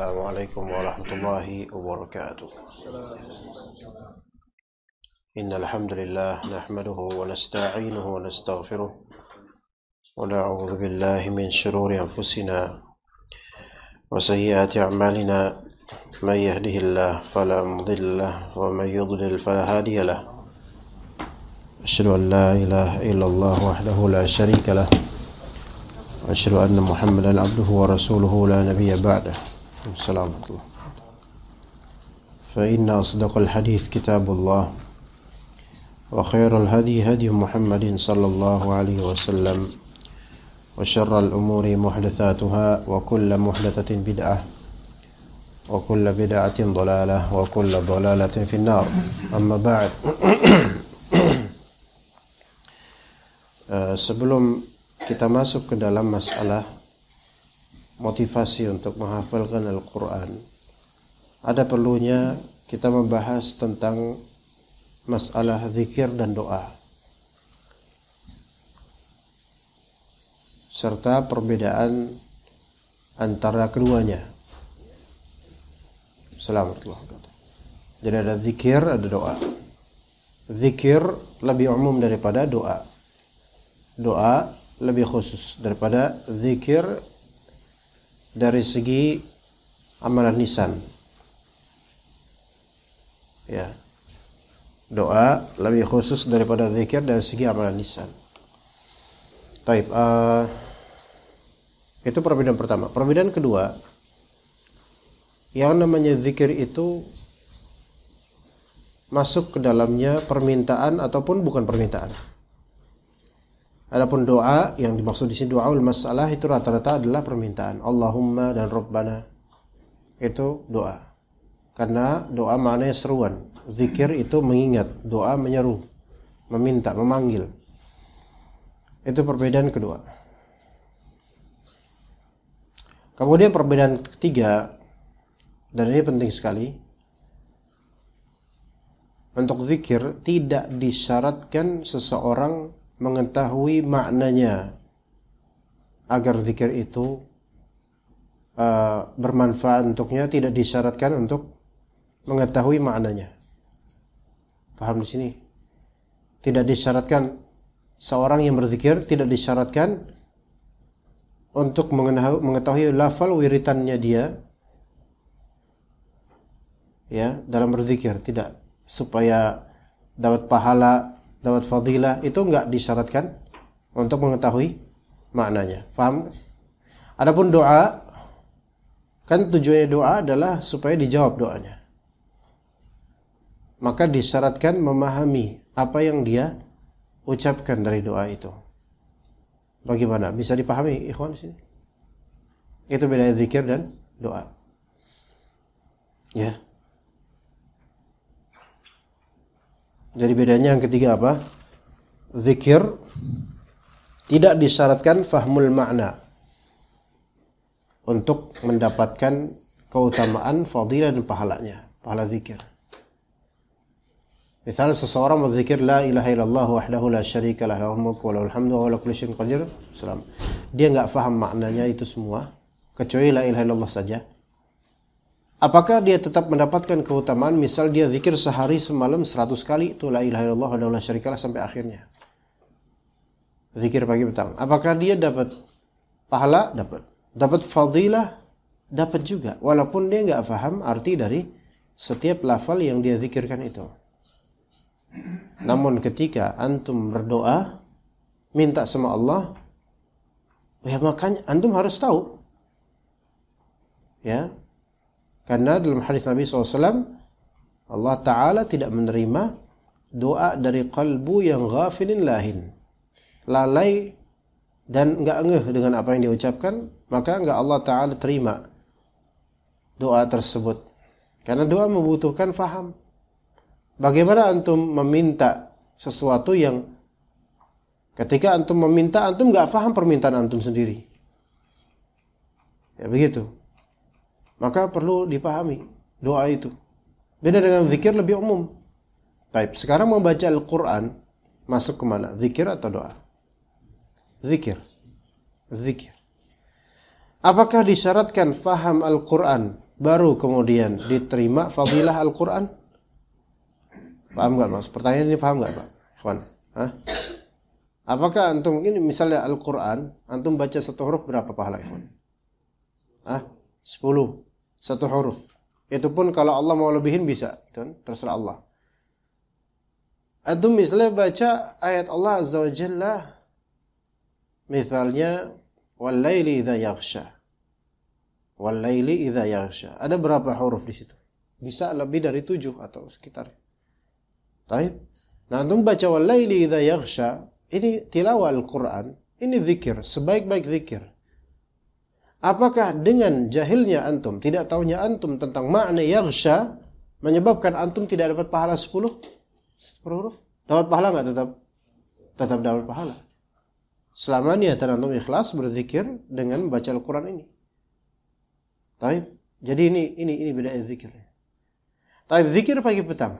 Assalamualaikum warahmatullahi wabarakatuh. Innal hamdalillah nahmaduhu wa nasta'inuhu wa nastaghfiruh wa na'udzu billahi min shururi anfusina wa sayyiati a'malina. Man yahdihillahu fala mudilla lahu wa man yudlil fala hadiya lahu. Asyhadu an la ilaha illallah wahdahu la syarika lahu wa asyhadu anna Muhammadan abduhu wa rasuluhu la nabiyya ba'dahu. Assalamualaikum. Fa inna asdaqal hadits kitabullah wa khairal hadi hadi Muhammadin sallallahu alaihi wasallam wa syarral umuri muhdatsatuha wa kullu muhdatsatin bid'ah wa kullu bid'atin dhalalah wa kullu dhalalatin finnar. Amma ba'd. Sebelum kita masuk ke dalam masalah motivasi untuk menghafalkan Al-Quran, ada perlunya kita membahas tentang masalah zikir dan doa serta perbedaan antara keduanya. Assalamualaikum. Jadi ada zikir, ada doa. Zikir lebih umum daripada doa. Doa lebih khusus daripada zikir dari segi amalan lisan. Ya. Doa lebih khusus daripada zikir dari segi amalan lisan. Taib. Itu perbedaan pertama. Perbedaan kedua, yang namanya zikir itu masuk ke dalamnya permintaan ataupun bukan permintaan. Adapun doa yang dimaksud di sini doaul masalah itu rata-rata adalah permintaan. Allahumma dan Rabbana itu doa. Karena doa maknanya seruan. Zikir itu mengingat, doa menyeru, meminta, memanggil. Itu perbedaan kedua. Kemudian perbedaan ketiga, dan ini penting sekali. Untuk zikir tidak disyaratkan seseorang mengetahui maknanya agar zikir itu bermanfaat untuknya. Tidak disyaratkan untuk mengetahui maknanya. Paham di sini? Tidak disyaratkan seorang yang berzikir, tidak disyaratkan untuk mengetahui lafal wiritannya dia, ya, dalam berzikir. Tidak, supaya dapat pahala, dapat fadilah, itu enggak disyaratkan untuk mengetahui maknanya. Faham? Adapun doa, kan tujuannya doa adalah supaya dijawab doanya. Maka disyaratkan memahami apa yang dia ucapkan dari doa itu. Bagaimana? Bisa dipahami ikhwan di sini? Itu beda zikir dan doa. Ya. Jadi bedanya yang ketiga apa? Zikir tidak disyaratkan fahmul makna untuk mendapatkan keutamaan, fadilah dan pahalanya, pahala zikir. Misal seseorang berzikir la ilaha illallah wahdahu la syarika lah lahul mulku wa lahul hamdu wa huwa ala kulli syai'in qadir. Dia enggak faham maknanya itu semua kecuali la ilaha illallah saja. Apakah dia tetap mendapatkan keutamaan? Misal dia zikir sehari semalam 100 kali itu la ilaha illallah wahdahu la syarika lah sampai akhirnya. Zikir pagi petang. Apakah dia dapat pahala? Dapat. Dapat fadilah? Dapat juga. Walaupun dia enggak faham arti dari setiap lafal yang dia zikirkan itu. Namun ketika antum berdoa minta sama Allah, ya makanya antum harus tahu, ya, karena dalam hadis Nabi SAW, Allah Ta'ala tidak menerima doa dari qalbu yang ghafilin lahin, lalai dan enggak ngeh dengan apa yang dia ucapkan, maka enggak Allah Ta'ala terima doa tersebut. Karena doa membutuhkan faham. Bagaimana antum meminta sesuatu yang ketika antum meminta, antum enggak faham permintaan antum sendiri. Ya begitu. Maka perlu dipahami doa itu. Beda dengan zikir lebih umum. Baik, sekarang membaca Al-Quran masuk ke mana? Zikir atau doa? Zikir. Apakah disyaratkan faham Al-Quran baru kemudian diterima fadilah Al-Quran? Paham nggak Mas? Pertanyaan ini paham nggak Pak? Ikhwan? Hah? Apakah antum ini misalnya Al-Quran, antum baca satu huruf berapa pahala ikhwan? 10. Satu huruf. Itu pun kalau Allah mau lebihin bisa, kan? Terserah Allah. Antum misalnya baca ayat Allah Azza wa Jalla, misalnya wal-laili idza yaghsha. Wal-laili idza yaghsha. Ada berapa huruf di situ? Bisa lebih dari 7 atau sekitar. Baik. Nah, antum baca wal-laili idza yaghsha, ini tilawah Al-Quran, ini zikir, sebaik-baik zikir. Apakah dengan jahilnya antum, tidak tahunya antum tentang makna yaghsha, menyebabkan antum tidak dapat pahala 10 huruf? Dapat pahala nggak tetap? Tetap dapat pahala. Selama niatan antum ikhlas berzikir dengan membaca Al-Quran ini. Taib. Jadi ini beda zikirnya. Taib, zikir pagi petang.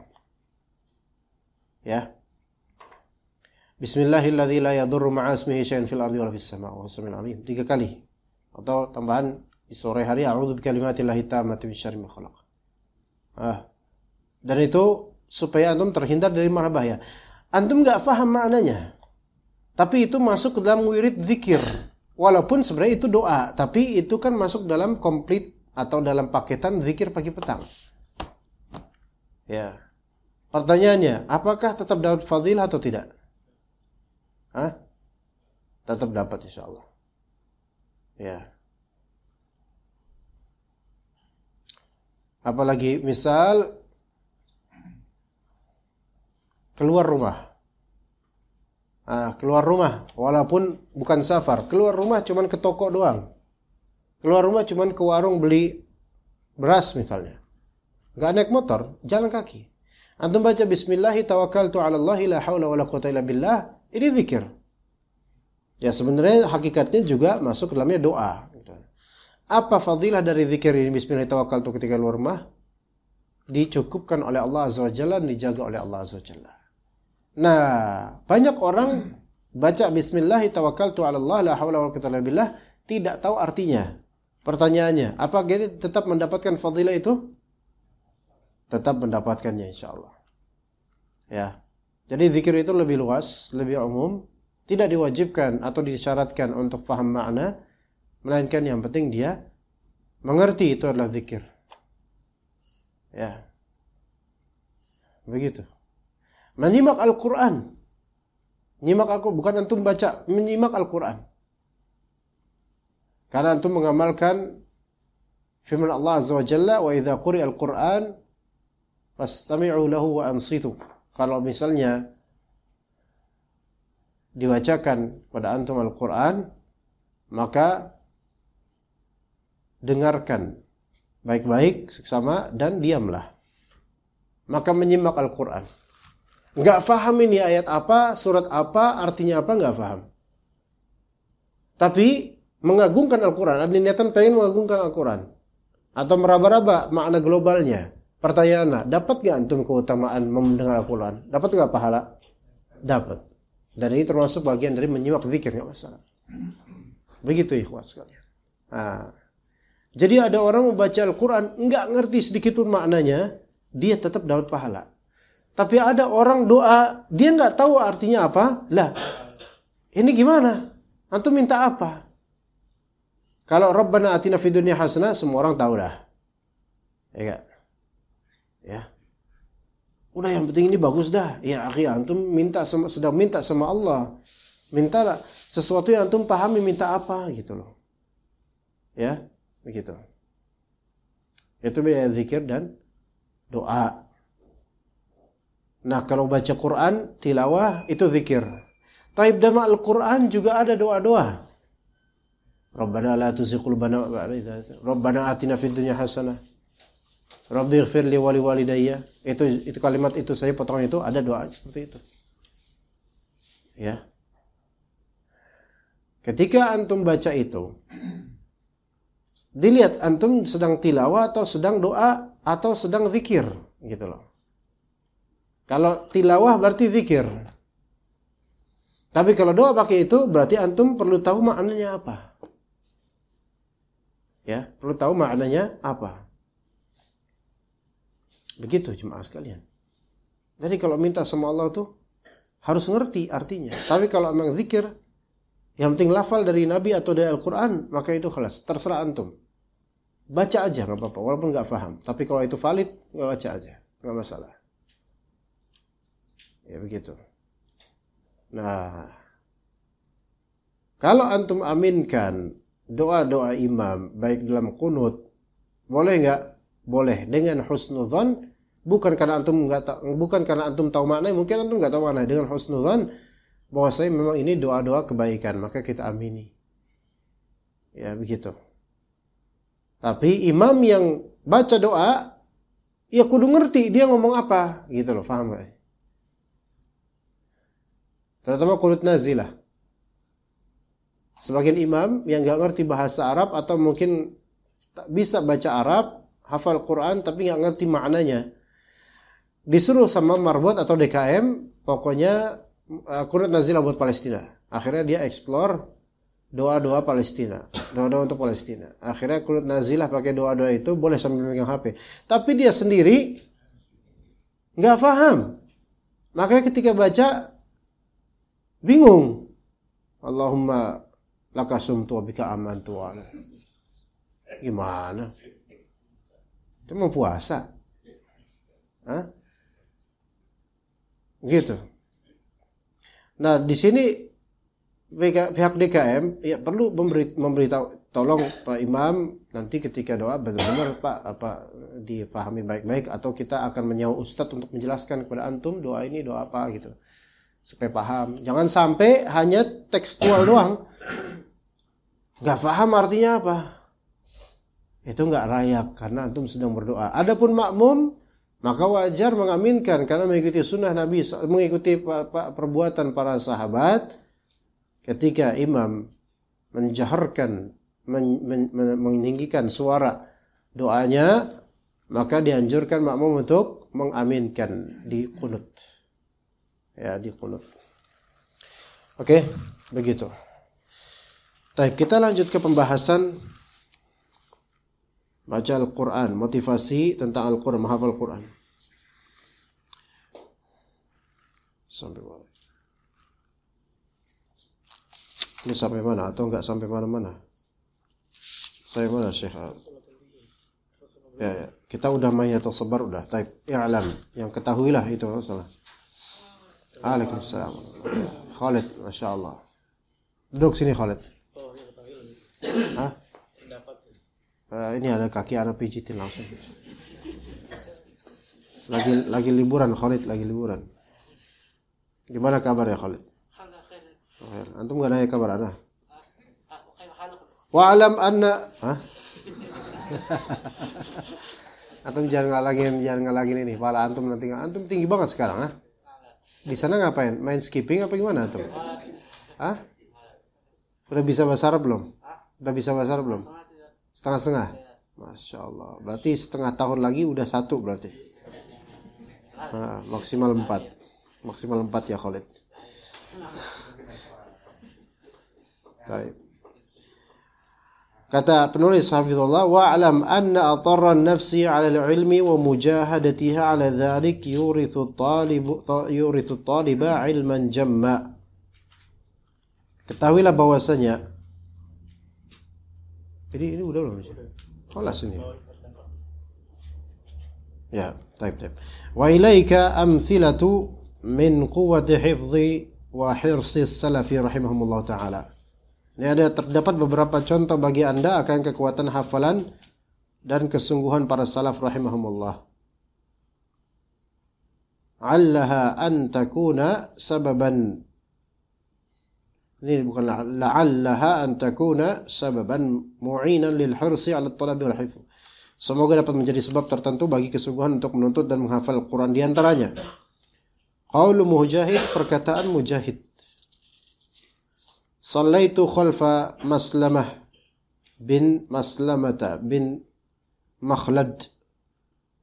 Ya. Bismillahilladzi la yadurru ma'a ismihi syai'un fil ardi wa la fis sama' wa huwas samiul alim. 3 kali. Atau tambahan di sore hari a'udzu bikalimatillahi tammati min syarri ma khalaq. Dan itu supaya antum terhindar dari mara bahaya. Antum enggak paham maknanya. Tapi itu masuk ke dalam wirid zikir. Walaupun sebenarnya itu doa, tapi itu kan masuk dalam komplit atau dalam paketan zikir pagi petang. Ya. Pertanyaannya, apakah tetap dapat fadilah atau tidak? Tetap dapat insyaallah. Ya. Apalagi misal keluar rumah. Keluar rumah walaupun bukan safar, keluar rumah cuman ke toko doang. Keluar rumah cuman ke warung beli beras misalnya. Enggak naik motor, jalan kaki. Antum baca bismillahi tawakkaltu 'ala Allahi la haula wala quwwata illa billah, ini zikir. Ya sebenarnya hakikatnya juga masuk ke dalamnya doa. Apa fadilah dari zikir ini bismillah tawakkaltu ketika keluar rumah? Dicukupkan oleh Allah Azza wa Jalla, dijaga oleh Allah Azza wa Jalla. Nah, banyak orang baca bismillah tawakkaltu 'ala Allah la haula wala quwwata illa billah tidak tahu artinya. Pertanyaannya, apa dia tetap mendapatkan fadilah itu? Tetap mendapatkannya insyaallah. Ya. Jadi zikir itu lebih luas, lebih umum. Tidak diwajibkan atau disyaratkan untuk faham makna, melainkan yang penting dia mengerti itu adalah zikir. Ya. Begitu. Menyimak Al-Quran. Menyimak Al-Quran, bukan antum baca, menyimak Al-Quran. Karena antum mengamalkan firman Allah Azza wa Jalla, wa idza quri'a Al-Quran fastami'u lahu wa ansitu. Kalau misalnya dibacakan pada antum Al-Quran, maka dengarkan baik-baik seksama dan diamlah. Maka menyimak Al-Quran. Enggak paham ini ayat apa, surat apa, artinya apa, enggak paham. Tapi mengagungkan Al-Quran, ada niatan pengen mengagungkan Al-Quran. Atau meraba-raba makna globalnya. Pertanyaannya, dapat enggak antum keutamaan mendengar Al-Quran? Dapat enggak pahala? Dapat. Dan ini termasuk bagian dari menyimak zikir, enggak masalah. Begitu ikhwan sekalian. Jadi ada orang membaca Al-Quran, enggak ngerti sedikit pun maknanya, dia tetap dapat pahala. Tapi ada orang doa, dia enggak tahu artinya apa. Lah, ini gimana? Antum minta apa? Kalau Rabbana atina fid dunya hasanah, semua orang tahu dah. Ya enggak? Ya. Udah yang penting ini bagus dah. Ya akhi, antum sedang minta sama Allah. Mintalah sesuatu yang antum pahami, minta apa gitu loh. Ya, begitu. Itu beda zikir dan doa. Nah, kalau baca Quran, tilawah itu zikir. Taib dalam Al-Quran juga ada doa-doa. Rabbana la tuzigh qulubana ba'da idh hadaytana. Rabbana atina fid dunya hasanah. Rabbighfir li wa li walidayya. Itu kalimat itu saya potongan itu ada doa seperti itu. Ya. Ketika antum baca itu, dilihat antum sedang tilawah atau sedang doa atau sedang zikir, gitu loh. Kalau tilawah berarti zikir. Tapi kalau doa pakai itu berarti antum perlu tahu maknanya apa. Ya, perlu tahu maknanya apa. Begitu jemaah sekalian. Jadi kalau minta sama Allah tuh harus ngerti artinya. Tapi kalau memang zikir yang penting lafal dari Nabi atau dari Al-Quran, maka itu khalas, terserah antum. Baca aja nggak apa-apa, walaupun nggak paham. Tapi kalau itu valid, nggak baca aja, nggak masalah. Ya begitu. Nah, kalau antum aminkan doa-doa imam, baik dalam qunut, boleh nggak? Boleh, dengan husnudzon, bukan karena antum tahu maknanya, mungkin antum nggak tahu maknanya. Dengan husnudzon, bahwasanya memang ini doa-doa kebaikan, maka kita amini. Ya begitu. Tapi imam yang baca doa, ya kudu ngerti dia ngomong apa, gitu loh, paham gak? Terutama qunut nazilah. Sebagian imam yang gak ngerti bahasa Arab atau mungkin tak bisa baca Arab, hafal Quran tapi gak ngerti maknanya, disuruh sama Marbot atau DKM, pokoknya qunut nazilah buat Palestina. Akhirnya dia explore doa-doa Palestina, doa-doa untuk Palestina. Akhirnya qunut nazilah pakai doa-doa itu, boleh sambil megang HP. Tapi dia sendiri nggak paham. Makanya ketika baca bingung. Allahumma laka sumtu wa bika amantu. Gimana? Itu mau puasa? Hah? Gitu. Nah, di sini pihak DKM ya perlu memberitahu, tolong Pak Imam nanti ketika doa benar-benar Pak dipahami baik-baik, atau kita akan menyewa ustadz untuk menjelaskan kepada antum doa ini doa apa gitu supaya paham. Jangan sampai hanya tekstual doang, nggak paham artinya apa, itu nggak layak karena antum sedang berdoa. Adapun makmum maka wajar mengaminkan karena mengikuti sunnah Nabi, mengikuti perbuatan para sahabat. Ketika imam menjaharkan, meninggikan suara doanya, maka dianjurkan makmum untuk mengaminkan di qunut. Ya, di qunut. Oke, begitu. Baik, kita lanjut ke pembahasan baca Al-Quran, motivasi tentang Al-Quran, menghafal Al-Quran. Sampai mana? Ini sampai mana atau enggak sampai mana-mana? Saya mana Syekh? Ya, kita udah main atau sebar udah. Type i'lam, yang ketahuilah itu masalah. Waalaikumsalam. Khalid, Masya Allah. Duduk sini Khalid. Hah? Ini ada kaki anak pijitin langsung. Lagi liburan Khalid, lagi liburan. Gimana kabar ya Khalid? Antum gak nanya kabar ana? Wa'alam anna, antum jangan ngalangin ini. Pala antum nanti, antum tinggi banget sekarang, Di sana ngapain? Main skipping apa gimana antum? Udah bisa bahasa Arab belum? Udah bisa bahasa Arab belum? Setengah-setengah. Masya Allah. Berarti setengah tahun lagi udah 1 berarti. Maksimal 4. Maksimal 4 ya Khalid. Baik. Kata penulis hafizullah, wa'lam anna atarra an-nafsi 'ala al-'ilmi wa mujahadatiha 'ala dhalik yurithu at-taliba 'ilman jamma. Ketahuilah bahwasanya ini udah belum? Kelas ini. Ya, baik. Wa ilaika amthilatu min quwwati hifdhi wa hirsi salafi rahimahumullah ta'ala. Ini terdapat beberapa contoh bagi Anda akan kekuatan hafalan dan kesungguhan para salaf rahimahumullah. Allaha an takuna sababan. Ini bukan la'allaha an takuna sababan mu'inan lil hirsi 'ala at-talab wal hifz. Semoga dapat menjadi sebab tertentu bagi kesungguhan untuk menuntut dan menghafal Al-Quran. Di antaranya qaulu Mujahid, perkataan Mujahid. Sallaitu khalfa Maslamah bin Maslamata bin Makhlad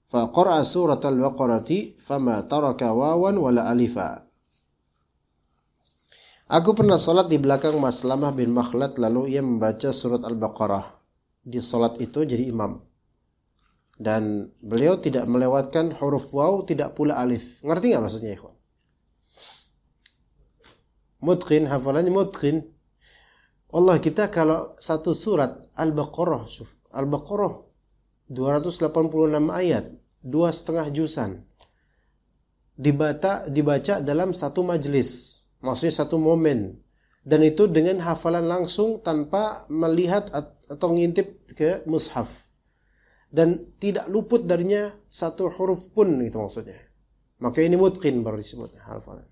fa qara'a surat al-Baqarati fama taraka wawan wala alifa. Aku pernah salat di belakang Maslamah bin Makhlad, lalu ia membaca surat Al-Baqarah. Di salat itu jadi imam. Dan beliau tidak melewatkan huruf waw, tidak pula alif. Ngerti nggak maksudnya, ikhwan? Mutqin, hafalannya mutqin. Allah, kita kalau satu surat Al-Baqarah, Al-Baqarah 286 ayat, 2,5 juzan, dibaca dalam satu majlis, maksudnya satu momen, dan itu dengan hafalan langsung tanpa melihat atau ngintip ke mushaf, dan tidak luput darinya satu huruf pun, itu maksudnya. Maka ini mutqin baru disebut hafalan.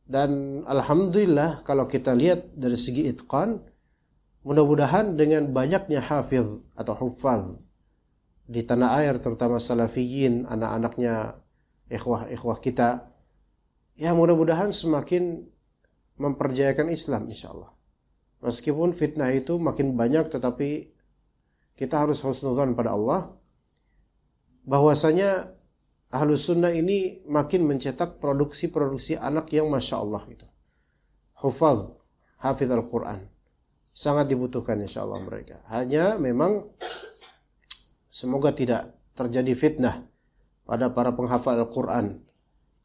Dan alhamdulillah kalau kita lihat dari segi itqan, mudah-mudahan dengan banyaknya hafiz atau huffaz di tanah air, terutama salafiyin, anak-anaknya ikhwah kita, ya mudah-mudahan semakin memperjayakan Islam insyaallah. Meskipun fitnah itu makin banyak, tetapi kita harus husnudzan pada Allah bahwasanya Ahlus Sunnah ini makin mencetak produksi anak yang Masya Allah gitu. Hufaz, hafidh Al-Quran. Sangat dibutuhkan insya Allah mereka. Hanya memang semoga tidak terjadi fitnah pada para penghafal Al-Quran.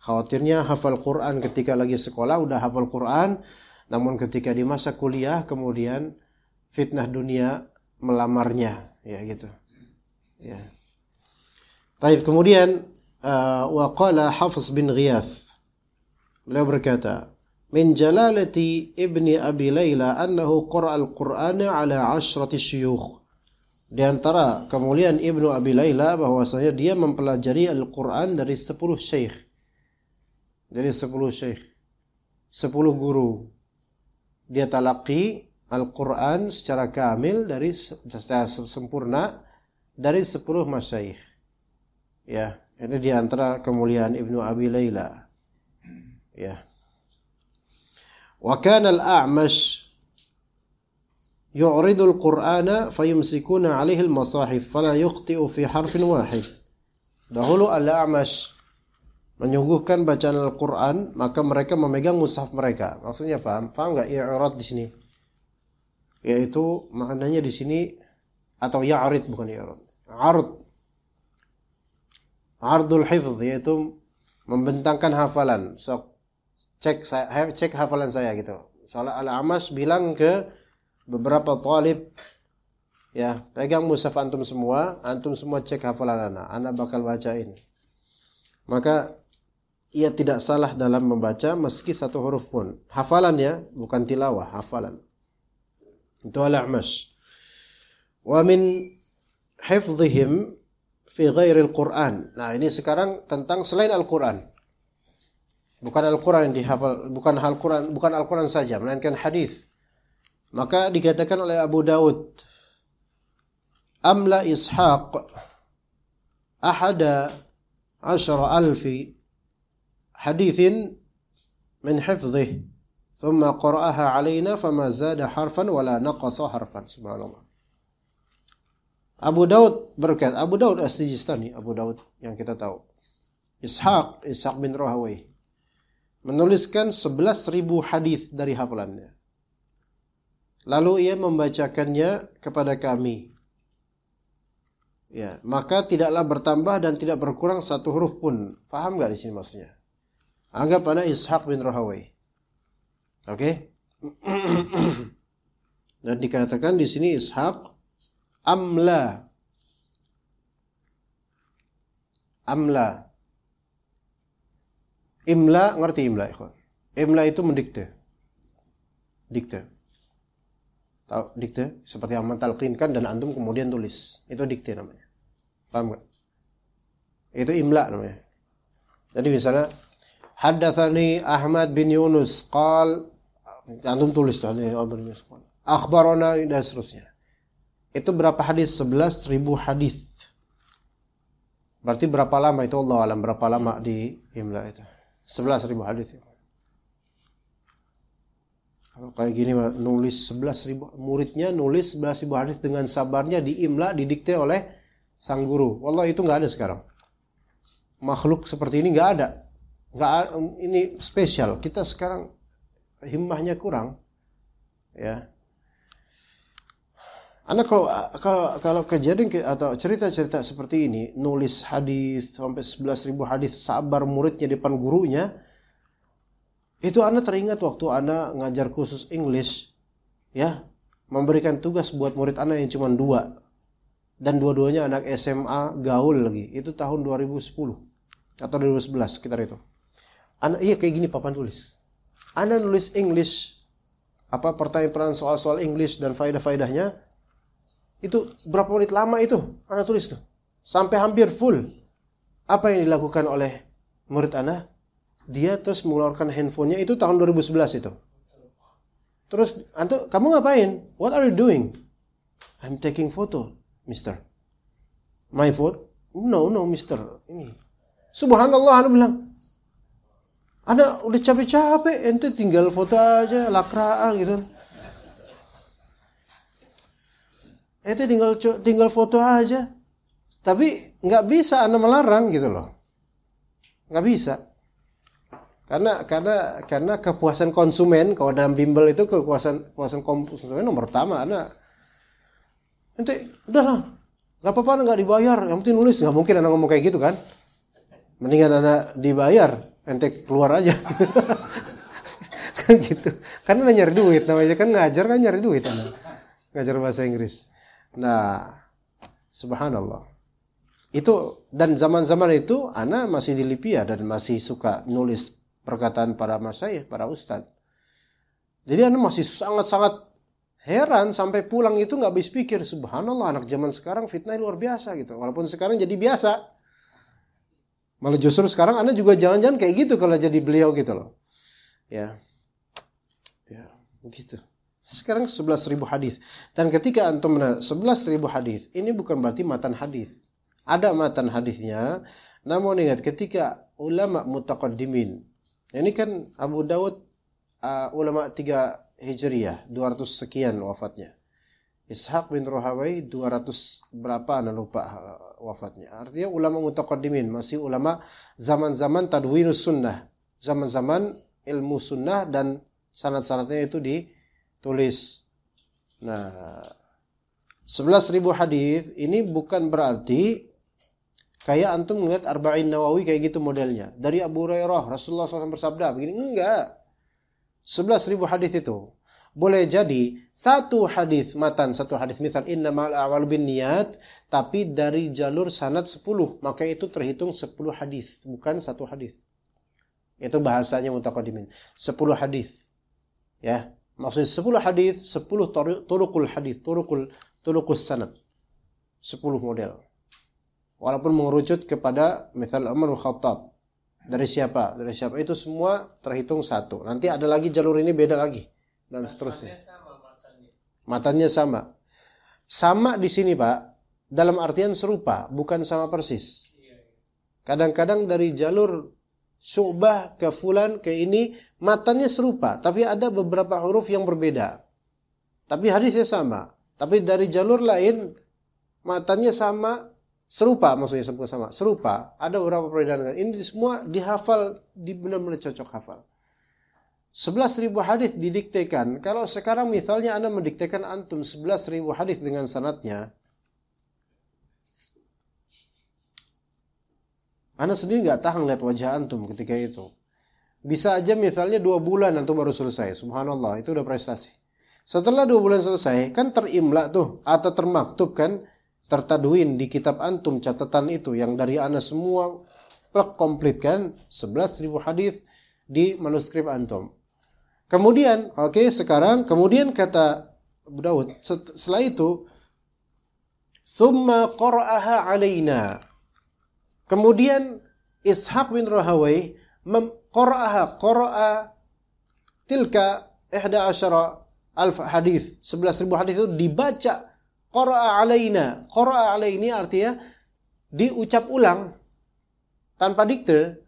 Khawatirnya hafal Quran ketika lagi sekolah udah hafal Quran, namun ketika di masa kuliah kemudian fitnah dunia melamarnya, ya gitu. Ya. Taib, kemudian wa qala Hafiz bin Ghiyath, beliau berkata, min jalalati ibni Abi Layla annahu qara'a al-Qur'ana ala 10 syuyukh. Di antara kemuliaan Ibnu Abi Layla bahwasanya dia mempelajari Al-Qur'an dari 10 syekh. Dari 10 syekh. 10 guru. Dia talaqi Al-Qur'an secara kamil secara sempurna dari 10 masyayikh. Ya. Ini di antara kemuliaan Ibnu Abi Layla. Ya. Wa kana al-A'mash yu'ridu al-Qur'ana fayumsikuna 'alaihi al-masahif fala yukhti'u fi harfin wahid. Dahulu al-A'mash menyuguhkan bacaan Al-Qur'an, maka mereka memegang mushaf mereka. Maksudnya paham enggak i'rad di sini? Yaitu maknanya di sini, atau ya'rid, bukan i'rad. 'Ard. Ardul hifz, yaitu membentangkan hafalan. So, cek hafalan saya gitu. Soalnya Al-A'mash bilang ke beberapa talib, ya, pegang mushaf antum semua cek hafalan anak bakal bacain. Maka ia tidak salah dalam membaca meski satu huruf pun. Hafalan ya, bukan tilawah, hafalan. Itu Al-A'mash. Wa min hifdzihim fi ghairil Qur'an. Nah, ini sekarang tentang selain Al-Qur'an. Bukan Al-Qur'an yang dihafal, bukan Al-Qur'an saja, melainkan hadis. Maka dikatakan oleh Abu Daud, amla Ishaq ahada 10,000 hadithin min hifdhih thumma qara'aha alaina fama zada harfan wala naqasa harfan. Subhanallah. Abu Daud berkata, Abu Daud As-Sijistani, Abu Daud yang kita tahu, Ishaq bin Rahawayh menuliskan 11.000 hadis dari hafalannya. Lalu ia membacakannya kepada kami. Ya, maka tidaklah bertambah dan tidak berkurang satu huruf pun. Faham enggak di sini maksudnya? Anggap ana Ishaq bin Rahawayh. Oke? Dan dikatakan di sini Ishaq amla. Imla, ngerti imla, ikhwan? Imla itu mendikte. Dikte. Tahu dikte? Seperti yang mentalqinkan dan antum kemudian tulis. Itu dikte namanya. Paham enggak? Itu imla namanya. Jadi misalnya haddatsani Ahmad bin Yunus qal, antum tulis akhbarana dan seterusnya. Itu berapa hadis? 11.000 hadis. Berarti berapa lama itu, Allah alam, berapa lama di imla itu? 11.000 hadis. Kalau kayak gini nulis 11.000, muridnya nulis 11.000 hadis dengan sabarnya di imla, didikte oleh sang guru. Wallah, itu enggak ada sekarang. Makhluk seperti ini enggak ada. Ini spesial. Kita sekarang himmahnya kurang. Ya. Anak kalau kejadian atau cerita-cerita seperti ini, nulis hadis sampai 11.000 hadis, sabar muridnya depan gurunya, itu anak teringat waktu anak ngajar khusus English, ya, memberikan tugas buat murid anak yang cuma 2, dan dua-duanya anak SMA gaul lagi. Itu tahun 2010 atau 2011 sekitar itu. Anak kayak gini papan tulis. Anak nulis English, pertanyaan soal-soal English dan faedah-faedahnya. Itu berapa menit lama itu anak tulis tuh. Sampai hampir full. Apa yang dilakukan oleh murid anak? Dia terus mengeluarkan handphonenya, itu tahun 2011 itu. Terus, kamu ngapain? What are you doing? I'm taking photo, mister. My photo? No, mister. Ini. Subhanallah, anak bilang. Anak udah capek-capek, ente tinggal foto aja, lakraan gitu. Itu tinggal foto aja. Tapi nggak bisa Anda melarang gitu loh. Nggak bisa. Karena kepuasan konsumen, kalau dalam bimbel itu kepuasan konsumen nomor pertama. Nanti udahlah, nggak apa-apa nggak dibayar, yang penting nulis. Nggak mungkin Anda ngomong kayak gitu kan? Mendingan Anda dibayar, ente keluar aja. Kan gitu. Karena Anda nyari duit, namanya kan ngajar kan nyari duit Anda. Ngajar bahasa Inggris. Nah, subhanallah. Itu, dan zaman-zaman itu anak masih di Libya dan masih suka nulis perkataan para masyayikh, para ustadz. Jadi anak masih sangat-sangat heran sampai pulang itu nggak habis pikir, subhanallah, anak zaman sekarang fitnah luar biasa gitu. Walaupun sekarang jadi biasa. Malah justru sekarang anak juga jangan-jangan kayak gitu kalau jadi beliau gitu loh. Ya, begitu. Sekarang 11.000 hadis. Dan ketika antum benar 11.000 hadis, ini bukan berarti matan hadis. Ada matan hadisnya, namun ingat ketika ulama mutaqaddimin, ini kan Abu Dawud ulama 3 Hijriyah, 200 sekian wafatnya. Ishaq bin Rahawai 200 berapa anda lupa wafatnya. Artinya ulama mutaqaddimin, masih ulama zaman-zaman tadwinus sunnah, zaman-zaman ilmu sunnah dan sanad-sanadnya itu ditulis. Nah, 11.000 hadis ini bukan berarti kayak antum melihat Arba'in Nawawi kayak gitu modelnya. Dari Abu Hurairah Rasulullah SAW bersabda begini, enggak. 11.000 hadis itu boleh jadi satu hadis matan, satu hadis misal innamal a'malu binniyat, tapi dari jalur sanad 10, maka itu terhitung 10 hadis, bukan satu hadis. Itu bahasanya mutaqaddimin. 10 hadis. Ya, maksudnya 10 hadis, 10 turuqul hadis, turuqus sanad. 10 model. Walaupun mengerucut kepada misal Umar bin Khattab. Dari siapa? Dari siapa? Itu semua terhitung satu. Nanti ada lagi jalur ini beda lagi dan seterusnya. Matanya sama. Sama di sini, Pak, dalam artian serupa, bukan sama persis. Kadang-kadang dari jalur Syu'bah ke fulan ke ini matanya serupa, tapi ada beberapa huruf yang berbeda. Tapi hadisnya sama. Tapi dari jalur lain matanya sama, serupa, maksudnya sama, serupa. Ada beberapa perbedaan. Ini semua dihafal, benar-benar cocok hafal. 11.000 hadis didiktekan. Kalau sekarang misalnya Anda mendiktekan antum 11.000 hadis dengan sanadnya, Anda sendiri nggak tahan lihat wajah antum ketika itu. Bisa aja misalnya 2 bulan antum baru selesai. Subhanallah, itu udah prestasi. Setelah 2 bulan selesai, kan terimla tuh atau termaktub kan, tertadwin di kitab antum catatan itu yang dari Anda semua komplit kan 11.000 hadis di manuskrip antum. Kemudian, sekarang kemudian kata Abu Dawud, setelah itu thumma qara'aha alaina. Kemudian Ishaq bin Rahawai qara'a tilka 11,000 hadis, 11.000 hadis itu dibaca qara'a alaina. Qara'a alaini artinya diucap ulang tanpa dikte.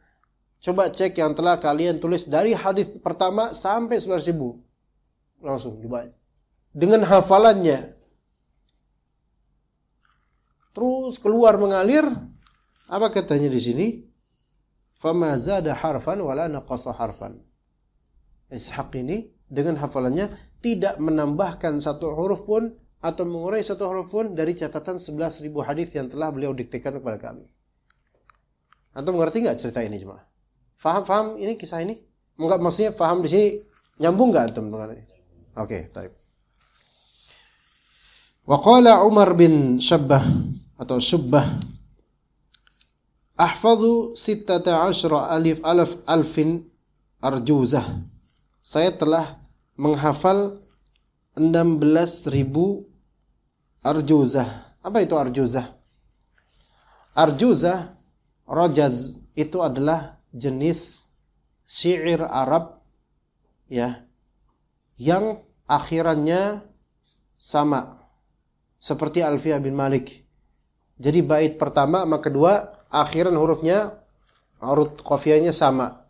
Coba cek yang telah kalian tulis dari hadis pertama sampai 11.000. Langsung dibaca dengan hafalannya. Terus keluar mengalir. Apa katanya di sini? Fama zada harfan wala naqasa harfan. Ishaq ini dengan hafalannya tidak menambahkan satu huruf pun atau mengurai satu huruf pun dari catatan 11.000 hadis yang telah beliau diktekan kepada kami. Antum mengerti nggak cerita ini cuma? Faham ini kisah ini? Enggak, maksudnya faham di sini nyambung nggak antum dengan ini? Oke, baik. Wa qala Umar bin Shabbah atau Shubbah, ahfadhu 16 alfin arjuzah. Saya telah menghafal 16.000 arjuzah. Apa itu arjuzah? Arjuzah, rajaz, itu adalah jenis syair Arab ya, yang akhirannya sama seperti Alfiyah bin Malik. Jadi bait pertama sama kedua akhiran hurufnya, urut qafiyahnya sama.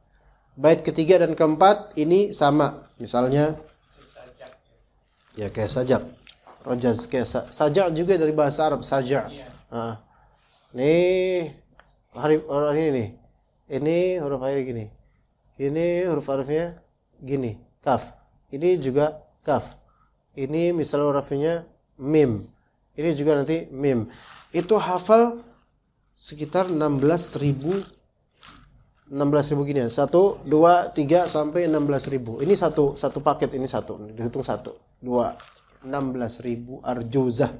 Bait ketiga dan keempat ini sama. Misalnya ya kayak sajak, rajaz, kayak sajak juga dari bahasa Arab, sajak. Nih hari ini nih. Ini huruf akhir gini. Ini huruf harfnya gini, kaf. Ini juga kaf. Ini misalnya hurufnya mim. Ini juga nanti mim. Itu hafal sekitar 16.000 gini ya. 1, 2, 3 sampai 16.000. Ini satu paket, ini satu. Dihitung 1, 2, 16.000 arjuzah.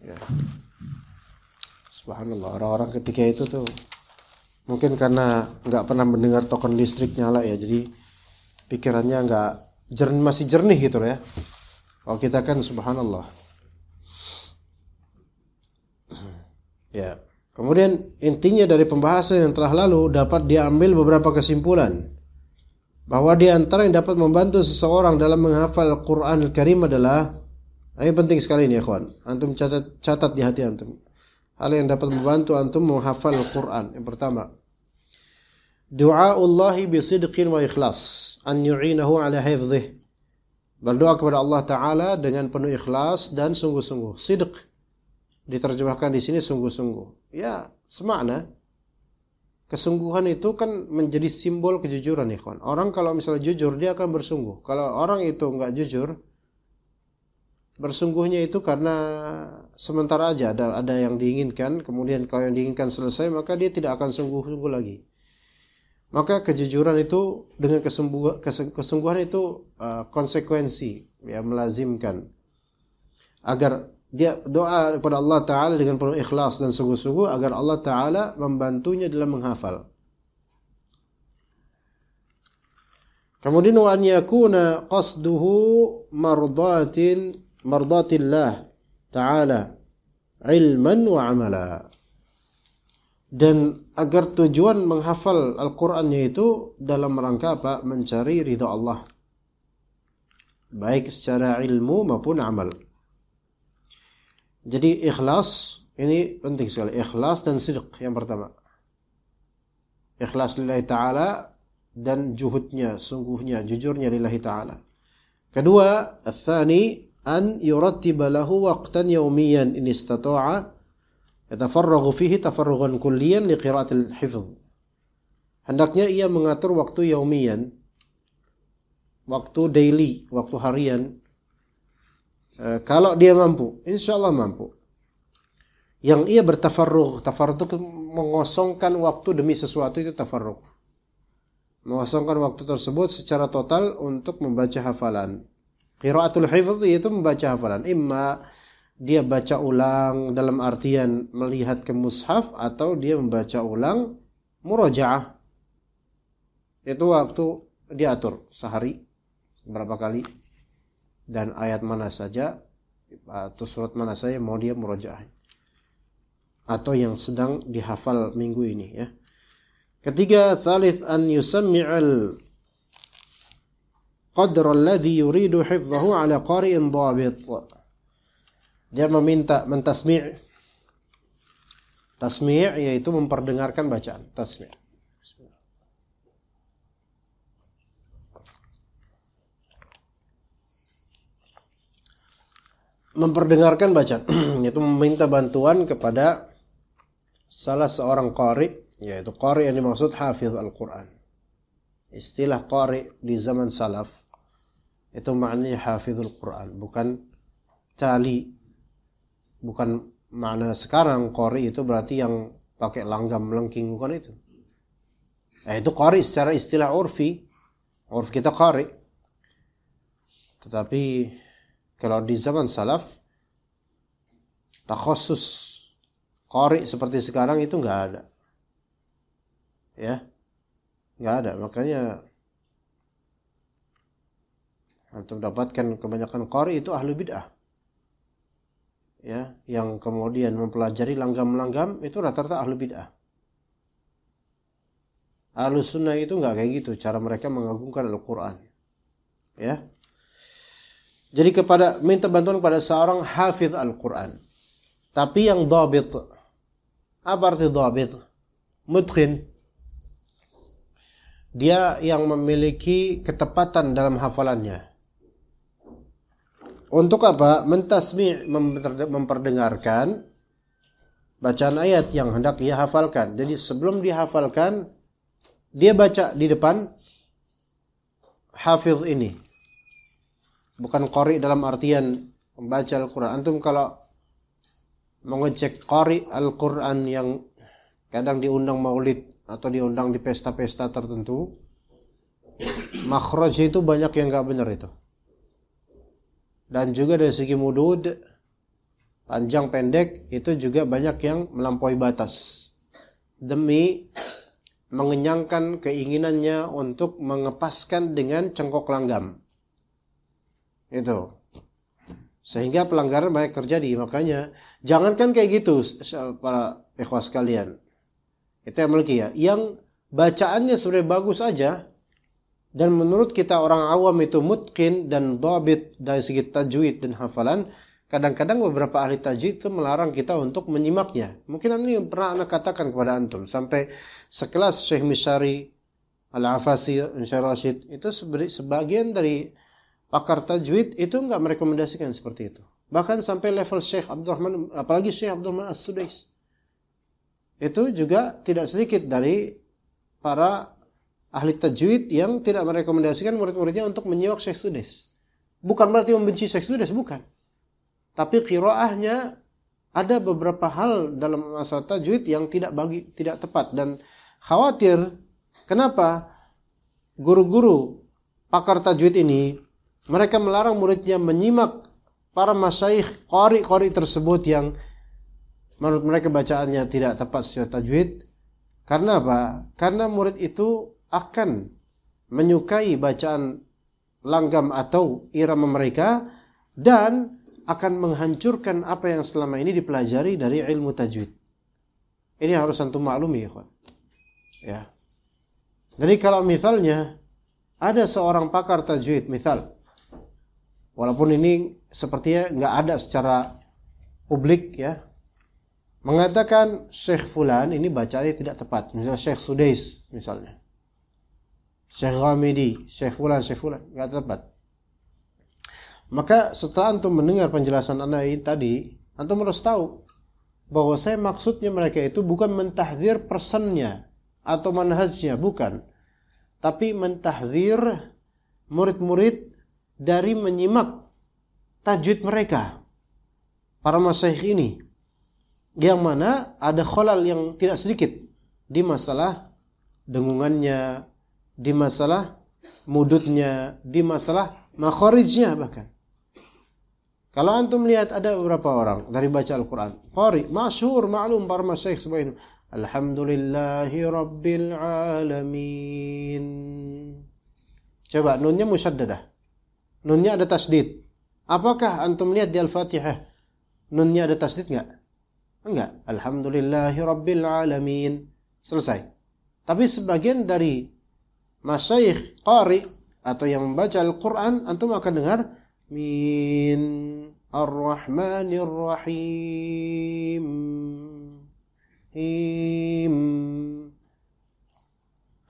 Ya. Subhanallah, orang-orang ketika itu tuh mungkin karena nggak pernah mendengar token listrik nyala ya, jadi pikirannya nggak masih jernih gitu ya. Kalau kita kan subhanallah. Ya. Kemudian intinya dari pembahasan yang telah lalu dapat diambil beberapa kesimpulan bahwa di antara yang dapat membantu seseorang dalam menghafal Al-Qur'an Al-Karim adalah, ini penting sekali nih ya kawan. Antum catat di hati antum. Hal yang dapat membantu antum menghafal Al-Quran. Yang pertama, du'aullahi bisidqin wa ikhlas an yu'inahu ala hifdhih. Berdoa kepada Allah Ta'ala dengan penuh ikhlas dan sungguh-sungguh. Sidq diterjemahkan di sini sungguh-sungguh. Ya, semakna. Kesungguhan itu kan menjadi simbol kejujuran ya kawan. Orang kalau misalnya jujur dia akan bersungguh. Kalau orang itu enggak jujur, bersungguhnya itu karena sementara aja, ada yang diinginkan, kemudian kalau yang diinginkan selesai maka dia tidak akan sungguh-sungguh lagi. Maka kejujuran itu dengan kesungguhan itu konsekuensi ya, melazimkan agar dia doa kepada Allah Ta'ala dengan penuh ikhlas dan sungguh-sungguh agar Allah Ta'ala membantunya dalam menghafal. Kemudian wa an yakuna qasduhu mardatillah ta'ala ilman wa amala. Dan agar tujuan menghafal Al-Qur'annya itu dalam rangka apa? Mencari ridha Allah, baik secara ilmu maupun amal. Jadi ikhlas ini penting sekali, ikhlas dan sidq yang pertama. Ikhlas lillahi ta'ala dan juhudnya, sungguhnya, jujurnya lillahi ta'ala. Kedua, al-thani an yurattiba lahu waqtan yawmiyan in istata'a yatafarraghu fihi tafarrugan kulliyan liqira'atil hifdh. Hendaknya ia mengatur waktu yaumiyan, waktu daily, waktu harian. Kalau dia mampu, insyaallah mampu. Yang ia bertafarrugh, tafarrugh itu mengosongkan waktu demi sesuatu, itu tafarrugh. Mengosongkan waktu tersebut secara total untuk membaca hafalan. Qiraatul hifdz itu membaca hafalan. Imma dia baca ulang dalam artian melihat ke mushaf, atau dia membaca ulang murajaah. Itu waktu diatur sehari berapa kali dan ayat mana saja atau surat mana saja mau dia murajaah, atau yang sedang dihafal minggu ini ya. Ketiga, tsalits an yusammi'al qadr alladhi yuridu hifdhahu ala qari'in dhabit. Dia meminta mentasmi'. Tasmi' yaitu memperdengarkan bacaan, tasmi'. Memperdengarkan bacaan yaitu meminta bantuan kepada salah seorang qari, yaitu qari yang dimaksud hafiz Al-Quran. Istilah qari di zaman salaf itu maknanya hafizul Quran, bukan tali. Bukan makna sekarang qari itu berarti yang pakai langgam melengking, bukan itu. Itu qari secara istilah urfi. Urf kita qari. Tetapi kalau di zaman salaf, takhusus qari seperti sekarang itu nggak ada. Ya, nggak ada. Makanya antum dapatkan kebanyakan qari itu ahlu bid'ah. Ya, yang kemudian mempelajari langgam-langgam itu rata-rata ahlu bid'ah. Ahlu sunnah itu nggak kayak gitu cara mereka mengagungkan Al-Quran. Ya, jadi minta bantuan kepada seorang hafidh Al-Quran, tapi yang dhabit. Apa arti dhabit? Mutqin. Dia yang memiliki ketepatan dalam hafalannya. Untuk apa? Mentasmi', memperdengarkan bacaan ayat yang hendak ia hafalkan. Jadi sebelum dihafalkan, dia baca di depan hafiz ini. Bukan qari dalam artian membaca Al-Quran. Antum kalau mengecek qari Al-Quran yang kadang diundang maulid atau diundang di pesta-pesta tertentu, makhraj itu banyak yang gak benar itu. Dan juga dari segi mudud, panjang pendek, itu juga banyak yang melampaui batas. Demi mengenyangkan keinginannya untuk mengepaskan dengan cengkok langgam. Itu. Sehingga pelanggaran banyak terjadi. Makanya, jangankan kayak gitu para ikhwas sekalian. Itu yang memiliki ya. Yang bacaannya sebenarnya bagus aja, dan menurut kita orang awam itu mutqin dan dhabit dari segi tajwid dan hafalan, kadang-kadang beberapa ahli tajwid itu melarang kita untuk menyimaknya. Mungkin ini pernah anak katakan kepada antum, sampai sekelas Syekh Misyari Al-Afasi, Syekh Rashid, itu sebagian dari pakar tajwid itu enggak merekomendasikan seperti itu. Bahkan sampai level Syekh Abdurrahman, apalagi Syekh Abdurrahman As-Sudais, itu juga tidak sedikit dari para ahli tajwid yang tidak merekomendasikan murid-muridnya untuk menyimak Syekh Sudais. Bukan berarti membenci Syekh Sudais, bukan. Tapi qiraahnya ada beberapa hal dalam masalah tajwid yang tidak tepat, dan khawatir kenapa guru-guru pakar tajwid ini mereka melarang muridnya menyimak para masyayikh qari tersebut yang menurut mereka bacaannya tidak tepat secara tajwid. Karena apa? Karena murid itu akan menyukai bacaan langgam atau irama mereka dan akan menghancurkan apa yang selama ini dipelajari dari ilmu tajwid. Ini harus antum maklumi, ikhwan. Ya. Jadi kalau misalnya ada seorang pakar tajwid, misal, walaupun ini sepertinya nggak ada secara publik ya, mengatakan Syekh Fulan ini bacanya tidak tepat, misalnya Syekh Sudais misalnya, Syekh Ghamidi, Syekh Fulan, nggak tepat. Maka setelah antum mendengar penjelasan anak ini tadi, antum harus tahu bahwa saya maksudnya mereka itu bukan mentahdzir personnya atau manhajnya, bukan. Tapi mentahdzir murid-murid dari menyimak tajwid mereka, para masyayikh ini, yang mana ada khalal yang tidak sedikit di masalah dengungannya, di masalah mududnya, di masalah makharijnya bahkan. Kalau antum lihat ada beberapa orang dari baca Al-Quran, qari, masyhur, maklum para masyayikh sebagian, alhamdulillahi rabbil alamin. Coba nunnya musyaddadah, nunnya ada tasdid. Apakah antum lihat di Al-Fatihah nunnya ada tasdid enggak? Enggak. Alhamdulillahi rabbil alamin. Selesai. Tapi sebagian dari masyayikh qari atau yang membaca Al-Quran, antum akan dengar min ar-rahmanir rahim.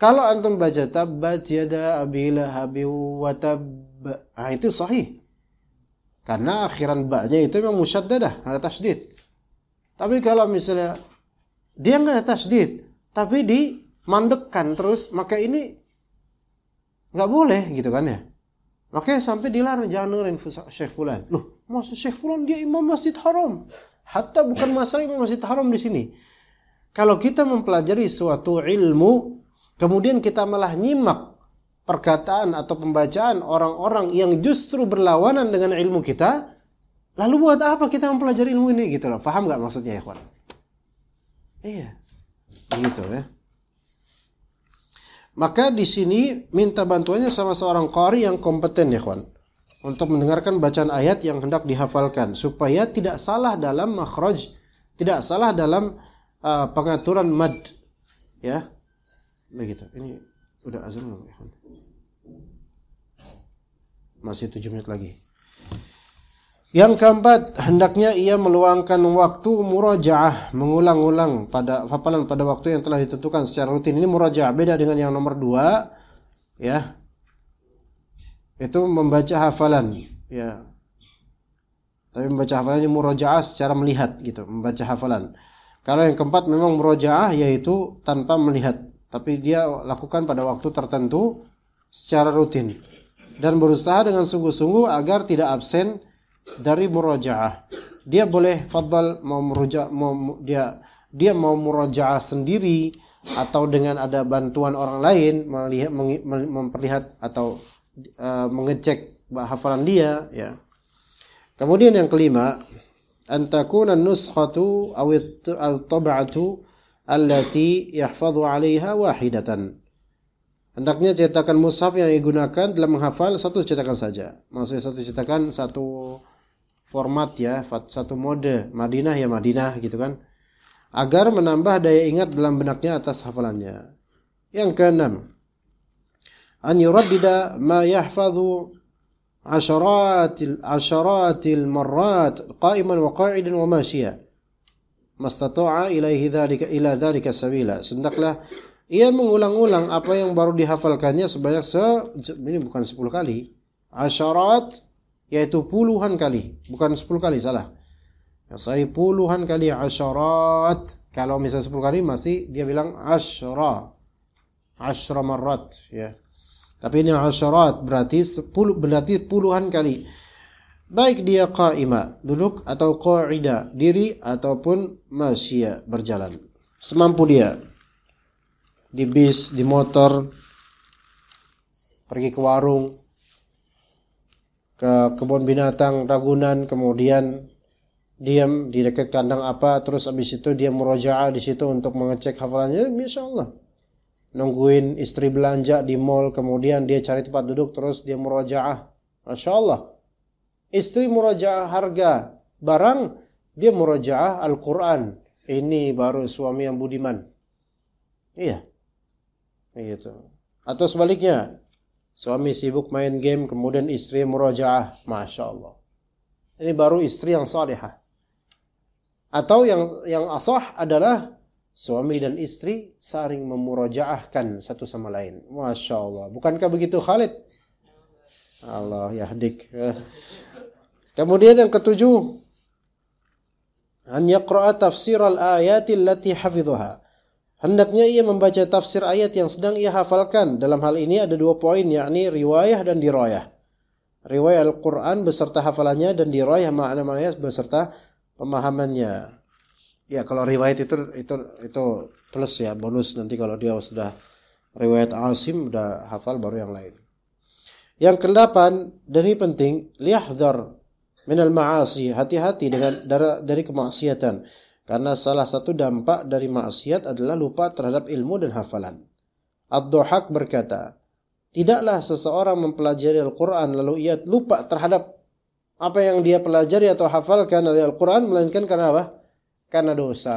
Kalau antum baca tabbat yada abi lahabi wa tab, itu sahih. Karena akhiran ba-nya itu memang musyaddadah, ada tasdid. Tapi kalau misalnya dia enggak ada tasdid, tapi dimandekkan terus, maka ini enggak boleh gitu kan ya. Makanya sampai dilarang, jangan dengerin Syekh Fulan. Loh, maksud Syekh Fulan dia imam Masjid Haram. Hatta bukan masalah imam Masjid Haram di sini. Kalau kita mempelajari suatu ilmu, kemudian kita malah nyimak perkataan atau pembacaan orang-orang yang justru berlawanan dengan ilmu kita, lalu buat apa kita mempelajari ilmu ini gitu loh. Paham enggak maksudnya ya, kawan? Iya. Gitu ya. Maka di sini minta bantuannya sama seorang qari yang kompeten ya, kawan, untuk mendengarkan bacaan ayat yang hendak dihafalkan supaya tidak salah dalam makhraj, tidak salah dalam pengaturan mad, ya. Begitu. Ini udah azan belum ya? Masih 7 menit lagi. Yang keempat, hendaknya ia meluangkan waktu murajaah, mengulang-ulang pada hafalan pada waktu yang telah ditentukan secara rutin. Ini murajaah, beda dengan yang nomor 2, ya. Itu membaca hafalan, ya. Tapi membaca hafalan ini murajaah secara melihat gitu, membaca hafalan. Kalau yang keempat memang murajaah, yaitu tanpa melihat, tapi dia lakukan pada waktu tertentu secara rutin dan berusaha dengan sungguh-sungguh agar tidak absen dari murajaah. Dia boleh fadhal mau dia mau murajaah sendiri atau dengan ada bantuan orang lain memperlihat atau mengecek hafalan dia, ya. Kemudian yang kelima, an takuna an-nuskhatu aw at-tab'atu allati yahfazu 'alaiha wahidatan. Hendaknya cetakan mushaf yang digunakan dalam menghafal satu cetakan saja. Maksudnya satu cetakan, satu format ya, satu mode. Madinah ya Madinah gitu kan. Agar menambah daya ingat dalam benaknya atas hafalannya. Yang keenam, an yuraddida ma yahfazu asharatil marrat qa'iman wa qa'idan wa mashiya. Mastata'a ila dzalika sabila. Hendaklah ia mengulang-ulang apa yang baru dihafalkannya sebanyak ini bukan 10 kali. Asyarat yaitu puluhan kali, bukan 10 kali, salah. Ya, saya puluhan kali asyarat. Kalau misalnya 10 kali masih dia bilang asyra marrat, ya. Tapi ini asyarat berarti puluhan kali. Baik dia qa'ima, duduk, atau qa'ida, diri, ataupun masya, berjalan. Semampu dia. Di bis, di motor, pergi ke warung, ke kebun binatang Ragunan, kemudian diam di dekat kandang apa, terus habis itu dia murojaah di situ untuk mengecek hafalannya, insyaallah. Nungguin istri belanja di mall, kemudian dia cari tempat duduk, terus dia murojaah, masyaallah. Istri murojaah harga barang, dia murojaah Al-Quran. Ini baru suami yang budiman. Iya. Gitu. Atau sebaliknya, suami sibuk main game, kemudian istri murojaah, masya Allah. Ini baru istri yang salihah. Atau yang asah adalah suami dan istri saling memurojaahkan satu sama lain. Masya Allah. Bukankah begitu Khalid? Allah yahdik. Kemudian yang ketujuh, an yaqra'a tafsir al-ayati allati hafidhaha. Hendaknya ia membaca tafsir ayat yang sedang ia hafalkan. Dalam hal ini ada 2 poin, yakni riwayah dan dirayah. Riwayah Al-Quran beserta hafalannya, dan dirayah makna-maknanya beserta pemahamannya. Ya, kalau riwayat itu plus ya, bonus nanti kalau dia sudah riwayat Asim udah hafal baru yang lain. Yang ke-8, dan ini penting, liyahdhar minal ma'asi, hati-hati dari kemaksiatan. Karena salah satu dampak dari maksiat adalah lupa terhadap ilmu dan hafalan. Ad-Dhahhak berkata, tidaklah seseorang mempelajari Al-Quran lalu ia lupa terhadap apa yang dia pelajari atau hafalkan dari Al-Quran, melainkan karena apa? Karena dosa.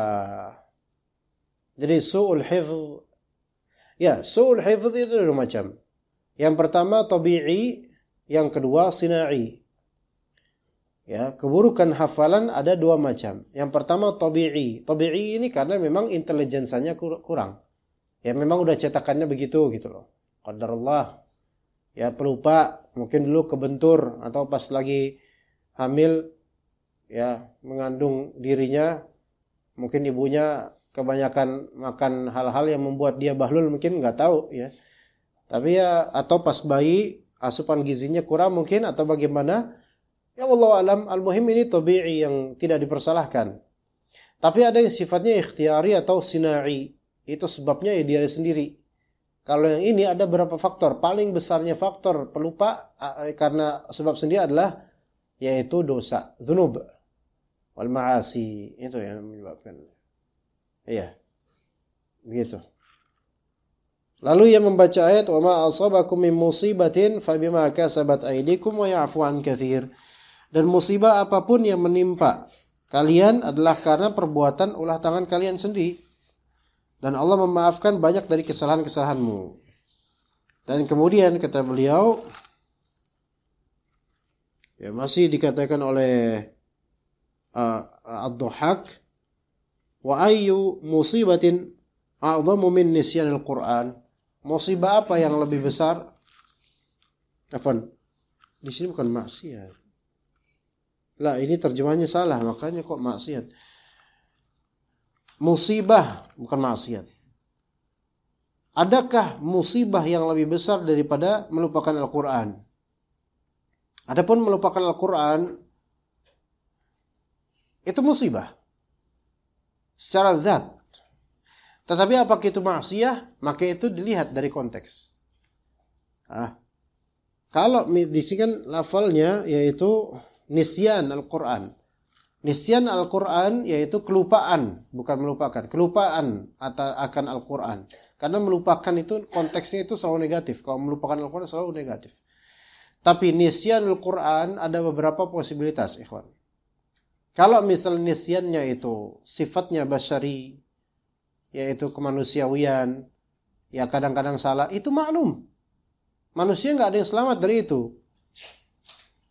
Jadi su'ul hifz. Ya, su'ul hifz itu ada 2 macam. Yang pertama tabi'i, yang kedua sina'i. Ya, keburukan hafalan ada 2 macam. Yang pertama tabi'i. Tabi'i ini karena memang intelijensinya kurang. Ya, memang udah cetakannya begitu gitu loh. Qadarullah. Ya, pelupa, mungkin dulu kebentur atau pas lagi hamil ya, mengandung dirinya, mungkin ibunya kebanyakan makan hal-hal yang membuat dia bahlul, mungkin nggak tahu ya. Tapi ya, atau pas bayi asupan gizinya kurang mungkin atau bagaimana. Ya Allah alam, al-muhim ini tabi'i yang tidak dipersalahkan. Tapi ada yang sifatnya ikhtiyari atau sinai. Itu sebabnya ya dia sendiri. Kalau yang ini ada beberapa faktor. Paling besarnya faktor pelupa karena sebab sendiri adalah yaitu dosa, dzunub wal ma'asi. Itu yang menyebabkan. Iya. Begitu. Lalu ia membaca ayat wa ma asabakum min musibatin fabima kasabat aydikum wa ya'fu an katsir. Dan musibah apapun yang menimpa kalian adalah karena perbuatan ulah tangan kalian sendiri. Dan Allah memaafkan banyak dari kesalahan-kesalahanmu. Dan kemudian kata beliau, ya masih dikatakan oleh Ad-Dhahhak, wa ayyu musibatin a'dhamu min nisyanil Qur'an. Musibah apa yang lebih besar? Afwan. Di sini bukan maksiat. Lah, ini terjemahnya salah, makanya kok maksiat. Musibah bukan maksiat. Adakah musibah yang lebih besar daripada melupakan Al-Qur'an? Adapun melupakan Al-Qur'an itu musibah secara zat. Tetapi apakah itu maksiyah? Maka itu dilihat dari konteks. Kalau di sini kan lafalnya yaitu nisyan Al-Qur'an. Nisyan Al-Quran yaitu kelupaan, bukan melupakan. Kelupaan akan Al-Quran. Karena melupakan itu konteksnya itu selalu negatif. Kalau melupakan Al-Quran selalu negatif. Tapi nisyan Al-Quran ada beberapa posibilitas, ikhwan. Kalau misal nisyannya itu sifatnya basyari, yaitu kemanusiawian, ya kadang-kadang salah, itu maklum. Manusia nggak ada yang selamat dari itu.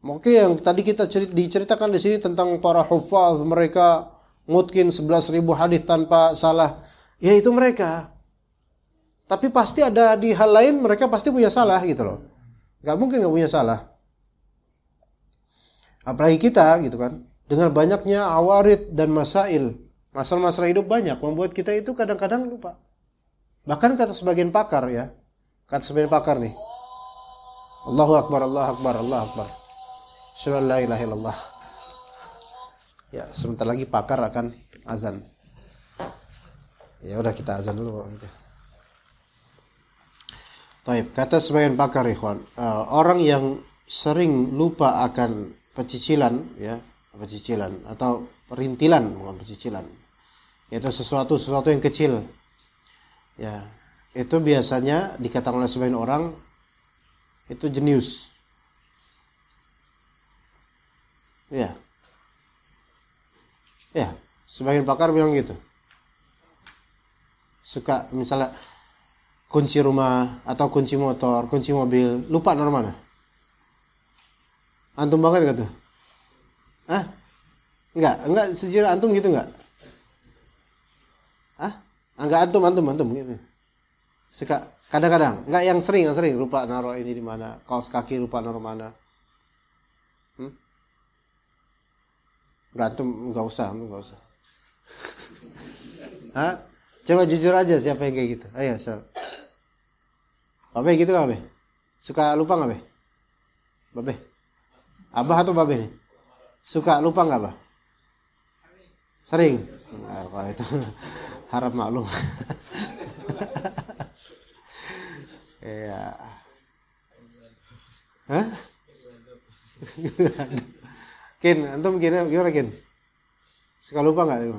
Mungkin yang tadi kita diceritakan di sini tentang para hufaz, mereka mungkin 11.000 hadis tanpa salah, ya itu mereka. Tapi pasti ada di hal lain mereka pasti punya salah gitu loh. Gak mungkin gak punya salah. Apalagi kita gitu kan, dengan banyaknya awarid dan masail, masalah-masalah hidup banyak membuat kita itu kadang-kadang lupa. Bahkan kata sebagian pakar ya, kata sebagian pakar nih, Allahu Akbar, Allahu Akbar, Allahu Akbar. Asyhadu an la ilaha illallah. Ya, sebentar lagi pakar akan azan. Ya udah kita azan dulu gitu. Baik, kata sebagian pakar ikhwan, orang yang sering lupa akan pecicilan ya, pecicilan atau perintilan bukan pecicilan. Yaitu sesuatu yang kecil. Ya, itu biasanya dikatakan oleh sebagian orang itu jenius. Ya. Ya, sebagian pakar bilang gitu. Suka misalnya kunci rumah atau kunci motor, kunci mobil, lupa naruh mana? Antum banget enggak tuh? Hah? Enggak sejujurnya antum gitu enggak? Hah? Enggak antum gitu. Suka kadang-kadang, enggak yang sering lupa naruh ini di mana, kaos kaki lupa naruh mana. Enggak usah. Hah? Coba jujur aja siapa yang kayak gitu. Ayo, Babe gitu enggak, Babe? Suka lupa enggak, Babe? Babe. Abah atau Babe nih? Suka lupa enggak, Abah? Sering. Nah, kalau itu harap maklum. Iya. Hah? Kin, antum gimana Kin? Suka lupa nggak?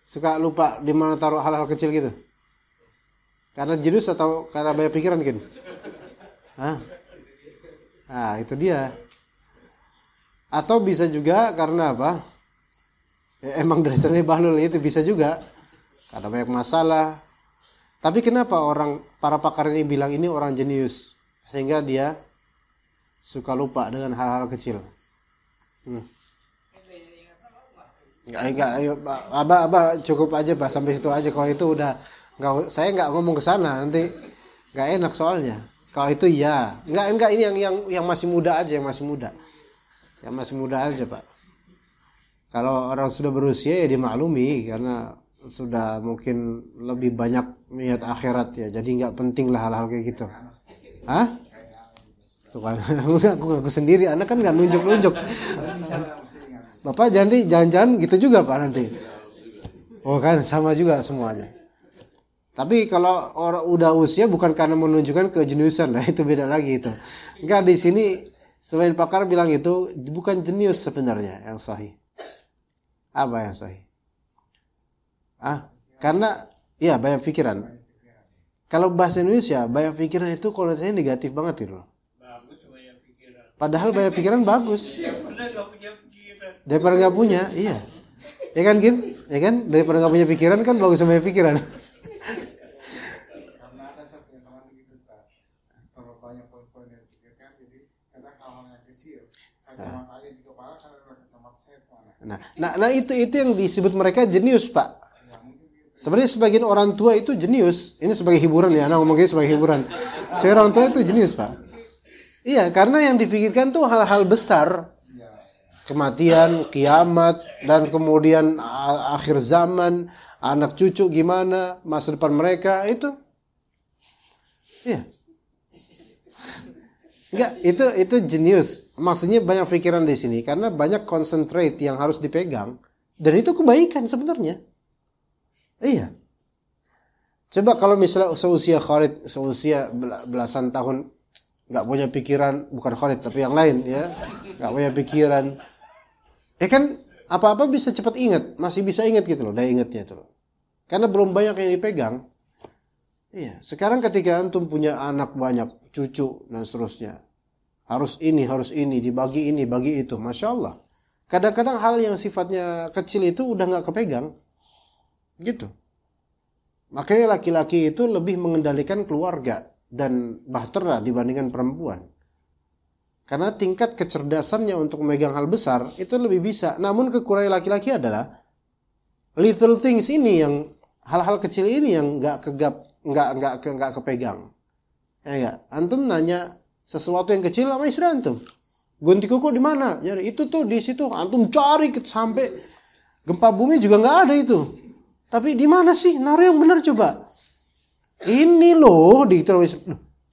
Suka lupa di mana taruh hal-hal kecil gitu? Karena jenius atau karena banyak pikiran Kin? Hah? Nah, itu dia. Atau bisa juga karena apa? Ya, emang dasarnya bahlul itu bisa juga. Karena banyak masalah. Tapi kenapa para pakar ini bilang ini orang jenius? Sehingga dia suka lupa dengan hal-hal kecil. Enggak, ayo, Abah cukup aja Pak sampai situ aja. Kalau itu udah saya nggak ngomong ke sana nanti nggak enak soalnya. Kalau itu ya, enggak ini yang masih muda aja, yang masih muda aja Pak. Kalau orang sudah berusia ya dimaklumi karena sudah mungkin lebih banyak niat akhirat ya, jadi nggak penting lah hal-hal kayak gitu. Hah? Tuh kan, aku sendiri, anak kan nggak nunjuk. Bapak jangan gitu juga Pak nanti. Oh kan sama juga semuanya. Tapi kalau orang udah usia bukan karena menunjukkan kejeniusan lah, itu beda lagi itu. Enggak, di sini selain pakar bilang itu bukan jenius sebenarnya yang sahih. Apa yang sahih? Karena ya banyak pikiran. Kalau bahasa Indonesia banyak pikiran itu konotasinya negatif banget itu loh. Padahal banyak pikiran bagus. Daripada nggak punya, iya. Ya kan Gin? Ya kan? Daripada nggak punya pikiran kan bagus sama pikiran. Karena ada saya punya teman begitu Ustaz. Kalau banyak poin-poin yang dipikirkan, jadi kadang hal-hal yang kecil kacamata aja di kepala karena kacamata saya mana. Nah itu yang disebut mereka jenius Pak. Sebenarnya sebagian orang tua itu jenius. Ini sebagai hiburan ya, anak ngomongnya sebagai hiburan. Sebagai orang tua itu jenius Pak. Iya, karena yang difikirkan tuh hal-hal besar. Kematian, kiamat, dan kemudian akhir zaman, anak cucu gimana, masa depan mereka itu. Iya. Enggak, itu jenius. Maksudnya banyak pikiran di sini karena banyak concentrate yang harus dipegang, dan itu kebaikan sebenarnya. Iya. Coba kalau misalnya seusia Khalid, seusia belasan tahun nggak punya pikiran, bukan Khalid tapi yang lain ya, nggak punya pikiran, kan apa-apa bisa cepat ingat, masih bisa ingat gitu loh, daya ingatnya itu loh. Karena belum banyak yang dipegang. Iya. Sekarang ketika antum punya anak banyak, cucu dan seterusnya, harus ini, dibagi ini, bagi itu, masya Allah. Kadang-kadang hal yang sifatnya kecil itu udah nggak kepegang. Gitu. Makanya laki-laki itu lebih mengendalikan keluarga dan bahtera dibandingkan perempuan. Karena tingkat kecerdasannya untuk memegang hal besar itu lebih bisa. Namun kekurangan laki-laki adalah little things ini, yang hal-hal kecil ini yang nggak kepegang. Ya enggak? Antum nanya sesuatu yang kecil sama istri antum. Gunting kuku di mana? Jadi itu tuh di situ. Antum cari sampai gempa bumi juga nggak ada itu. Tapi di mana sih? Naruh yang benar coba. Ini loh,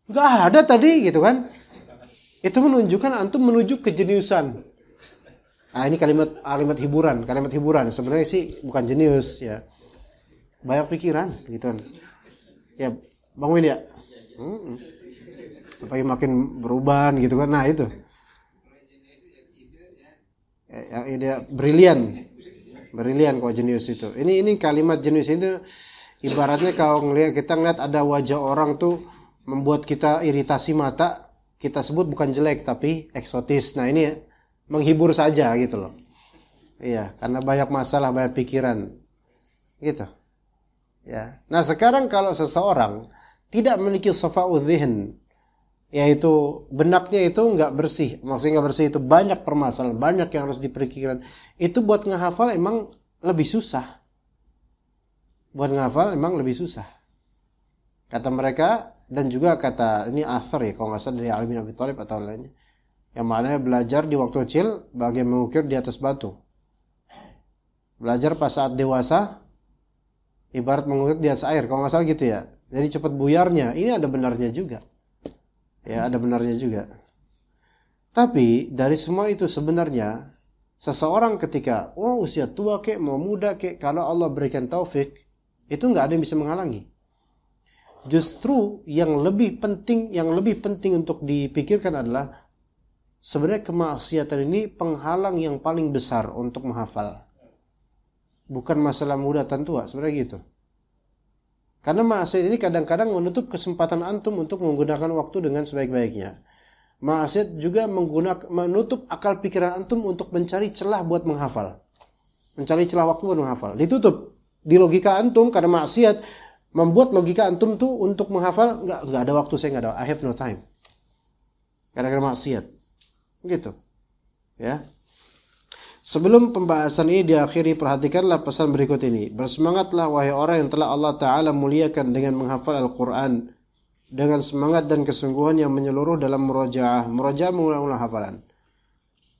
nggak ada tadi gitu kan? Itu menunjukkan antum menuju kejeniusan. Ini kalimat hiburan. Sebenarnya sih bukan jenius ya. Banyak pikiran gitu kan. Ya, bangun ya. Apalagi makin berubah gitu kan. Nah, itu. Yang ide brilian kok jenius itu. Ini kalimat jenius itu ibaratnya kalau kita ngeliat ada wajah orang tuh membuat kita iritasi mata, kita sebut bukan jelek tapi eksotis. Nah, ini menghibur saja gitu loh. Iya, karena banyak masalah, banyak pikiran. Gitu. Ya. Nah, sekarang kalau seseorang tidak memiliki safa'u dzihn, yaitu benaknya itu nggak bersih, maksudnya nggak bersih itu banyak permasalahan, banyak yang harus dipikirkan, itu buat ngehafal emang lebih susah. Kata mereka, dan juga kata ini asar ya kalau nggak salah dari Ali bin Abi Thalib atau lainnya, yang maknanya belajar di waktu kecil bagai mengukir di atas batu, belajar pas saat dewasa ibarat mengukir di atas air, kalau nggak salah gitu ya. Jadi cepat buyarnya. Ini ada benarnya juga. Ya, ada benarnya juga. Tapi dari semua itu sebenarnya seseorang ketika usia tua kek, mau muda kek, kalau Allah berikan taufik, itu nggak ada yang bisa menghalangi. Justru yang lebih penting untuk dipikirkan adalah sebenarnya kemaksiatan ini penghalang yang paling besar untuk menghafal. Bukan masalah muda dan tua, sebenarnya gitu. Karena maksiat ini kadang-kadang menutup kesempatan antum untuk menggunakan waktu dengan sebaik-baiknya. Maksiat juga menutup akal pikiran antum untuk mencari celah buat menghafal. Mencari celah waktu buat menghafal. Ditutup di logika antum karena maksiat membuat logika antum tuh untuk menghafal nggak ada waktu, saya nggak ada, I have no time. Karena maksiat. Gitu. Ya. Sebelum pembahasan ini diakhiri, perhatikanlah pesan berikut ini. Bersemangatlah wahai orang yang telah Allah Ta'ala muliakan dengan menghafal Al-Quran dengan semangat dan kesungguhan yang menyeluruh dalam murojaah. Murojaah mengulang-ulang hafalan.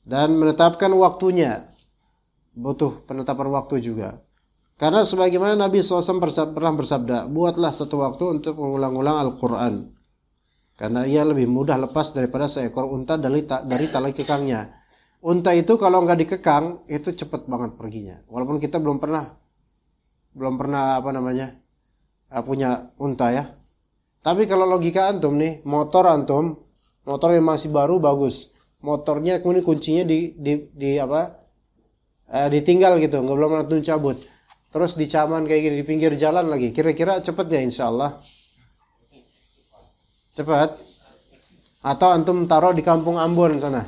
Dan menetapkan waktunya. Butuh penetapan waktu juga. Karena sebagaimana Nabi SAW pernah bersabda, buatlah satu waktu untuk mengulang-ulang Al-Quran. Karena ia lebih mudah lepas daripada seekor unta dari tali kekangnya. Unta itu kalau nggak dikekang, itu cepat banget perginya. Walaupun kita belum pernah punya unta ya. Tapi kalau logika antum nih, motor yang masih baru bagus. Motornya kemudian kuncinya ditinggal gitu, nggak belum antum cabut. Terus dicaman kayak gini di pinggir jalan lagi. Kira-kira cepet ya insyaallah. Cepat. Atau antum taruh di kampung Ambon sana.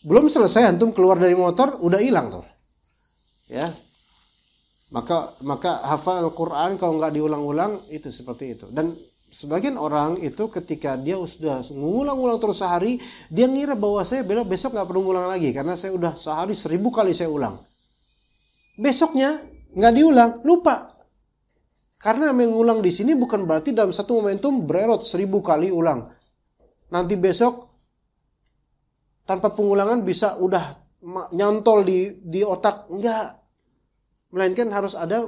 Belum selesai antum keluar dari motor udah hilang tuh. Ya. Maka hafal Al-Qur'an kalau nggak diulang-ulang itu seperti itu. Dan sebagian orang itu ketika dia sudah ngulang-ulang terus sehari, dia ngira bahwa saya besok nggak perlu ngulang lagi karena saya udah sehari 1000 kali saya ulang. Besoknya nggak diulang, lupa. Karena mengulang di sini bukan berarti dalam satu momentum bererot 1000 kali ulang. Nanti besok tanpa pengulangan bisa udah nyantol di otak, enggak. Melainkan harus ada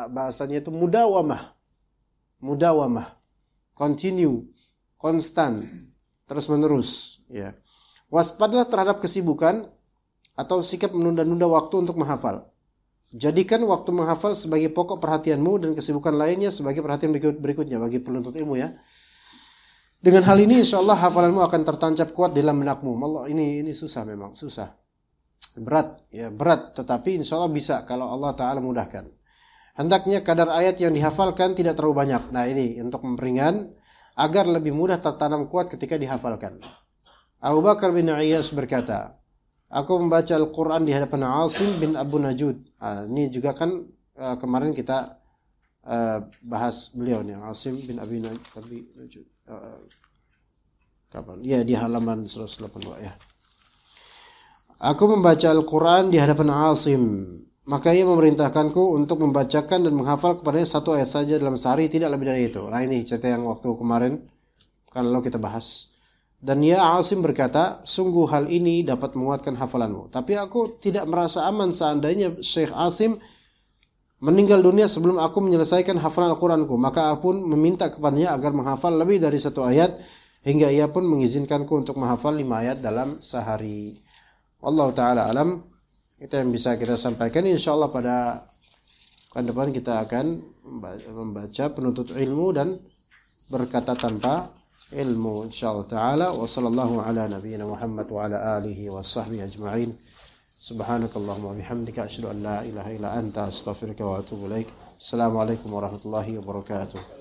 bahasanya itu mudawamah, continue, konstan, terus menerus. Ya. Waspadalah terhadap kesibukan atau sikap menunda-nunda waktu untuk menghafal. Jadikan waktu menghafal sebagai pokok perhatianmu dan kesibukan lainnya sebagai perhatian berikutnya bagi penuntut ilmu ya. Dengan hal ini insyaallah hafalanmu akan tertancap kuat dalam benakmu. Allah ini susah memang, susah. Berat, tetapi insyaallah bisa kalau Allah Ta'ala mudahkan. Hendaknya kadar ayat yang dihafalkan tidak terlalu banyak. Nah ini untuk memperingan agar lebih mudah tertanam kuat ketika dihafalkan. Abu Bakar bin Iyas berkata, aku membaca Al-Quran di hadapan Asim bin Abu Najud. Ini juga kan kemarin kita bahas beliau nih, Asim bin Abi Najud. Kapan? Ya di halaman 182 ya. Aku membaca Al-Quran di hadapan Asim. Maka ia memerintahkanku untuk membacakan dan menghafal kepadanya satu ayat saja dalam sehari, tidak lebih dari itu. Nah ini cerita yang waktu kemarin kalau kita bahas. Dan ya Asim berkata, sungguh hal ini dapat menguatkan hafalanmu. Tapi aku tidak merasa aman seandainya Syekh Asim meninggal dunia sebelum aku menyelesaikan hafalan Al-Quranku. Maka aku pun meminta kepadanya agar menghafal lebih dari satu ayat, hingga ia pun mengizinkanku untuk menghafal 5 ayat dalam sehari. Allah Ta'ala alam. Itu yang bisa kita sampaikan. InsyaAllah pada depan kita akan membaca penuntut ilmu dan berkata tanpa ilmu insyaallah taala. Wa sallallahu ala nabiyyina Muhammad wa ala alihi wa sahbihi ajma'in. Subhanakallahumma wa bihamdika asyhadu an la ilaha illa anta astaghfiruka wa atubu ilaik. Assalamualaikum warahmatullahi wabarakatuh.